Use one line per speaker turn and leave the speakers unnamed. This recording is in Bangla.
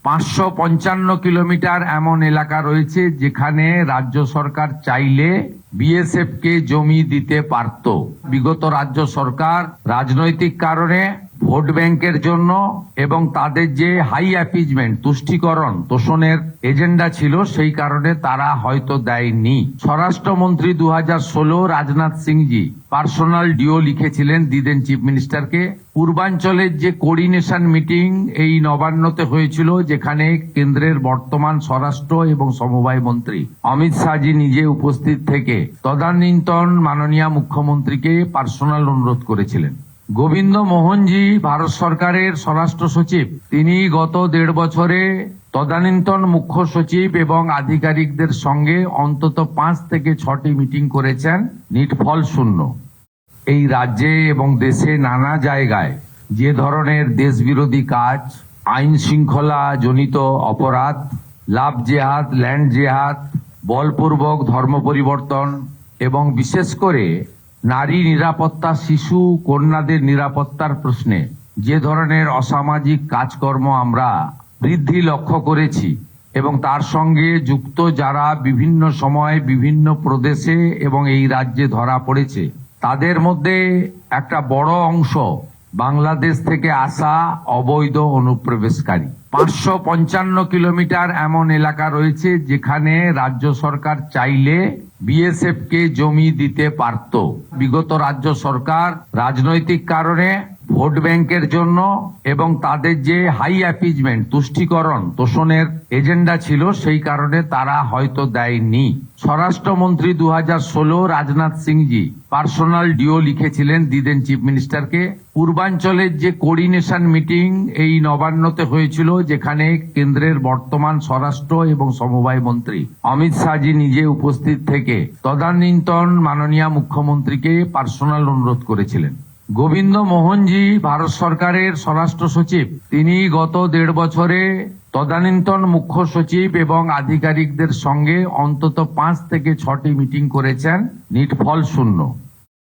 555 কিলোমিটার এমন এলাকা রয়েছে যেখানে রাজ্য সরকার চাইলে বিএসএফ কে জমি দিতে পারত। বিগত রাজ্য সরকার রাজনৈতিক কারণে, ভোট ব্যাংকের জন্য এবং তাদের যে হাই অ্যাপিজমেন্ট, তুষ্টিকরণ, তোষণের এজেন্ডা ছিল, সেই কারণে তারা হয়তো দেয়নি। স্বরাষ্ট্রমন্ত্রী 2016 রাজনাথ সিংজি পার্সোনাল ডিও লিখেছিলেন দিদেন চিফ মিনিস্টারকে। পূর্বাঞ্চলের যে কোঅর্ডিনেশন মিটিং এই নবান্নতে হয়েছিল, যেখানে কেন্দ্রের বর্তমান স্বরাষ্ট্র এবং সমবায় মন্ত্রী অমিত শাহজি নিজে উপস্থিত থেকে তদানীন্তন মাননীয় মুখ্যমন্ত্রীকে পার্সোনাল অনুরোধ করেছিলেন। গোবিন্দ মোহনজি ভারত সরকারের স্বরাষ্ট্র সচিব, তিনি গত 1.5 বছরে তদানীন্তন মুখ্য সচিব এবং আধিকারিকদের সঙ্গে অন্তত 5 থেকে 6টি মিটিং করেছেন, নিটফল শূন্য। এই রাজ্যে এবং দেশে নানা জায়গায় যে ধরনের দেশবিরোধী কাজ, আইন শৃঙ্খলা জনিত অপরাধ, লাভ জেহাদ, ল্যান্ড জেহাদ, বলপূর্বক ধর্ম পরিবর্তন এবং বিশেষ করে নারী নিরাপত্তা, শিশু কন্যাদের নিরাপত্তার প্রশ্নে যে ধরনের অসামাজিক কাজকর্ম আমরা বৃদ্ধি লক্ষ্য করেছি এবং তার সঙ্গে যুক্ত যারা বিভিন্ন সময় বিভিন্ন প্রদেশে এবং এই রাজ্যে ধরা পড়েছে, তাদের মধ্যে একটা বড় অংশ বাংলাদেশ থেকে আসা অবৈধ অনুপ্রবেশকারী। 555 কিলোমিটার এমন এলাকা রয়েছে যেখানে রাজ্য সরকার চাইলে বিএসএফ কে জমি দিতে পারত। বিগত রাজ্য সরকার রাজনৈতিক কারণে, ভোট ব্যাংকের জন্য এবং তাদের যে হাই অ্যাপিজমেন্ট, তুষ্টিকরণ, তোষণের এজেন্ডা ছিল, সেই কারণে তারা হয়তো দেয়নি। স্বরাষ্ট্রমন্ত্রী 2016 রাজনাথ সিংজি পার্সোনাল ডিও লিখেছিলেন দিদেন চিফ মিনিস্টারকে। পূর্বাঞ্চলের যে কোঅর্ডিনেশন মিটিং এই নবান্নতে হয়েছিল, যেখানে কেন্দ্রের বর্তমান স্বরাষ্ট্র এবং সমবায় মন্ত্রী অমিত শাহজি নিজে উপস্থিত থেকে তদানীন্তন মাননীয় মুখ্যমন্ত্রীকে পার্সোনাল অনুরোধ করেছিলেন। গোবিন্দ মোহনজি ভারত সরকারের স্বরাষ্ট্র সচিব, তিনি গত 1.5 বছরে তদানীন্তন মুখ্য সচিব এবং আধিকারিকদের সঙ্গে অন্তত 5 থেকে 6টি মিটিং করেছেন, নিটফল শূন্য।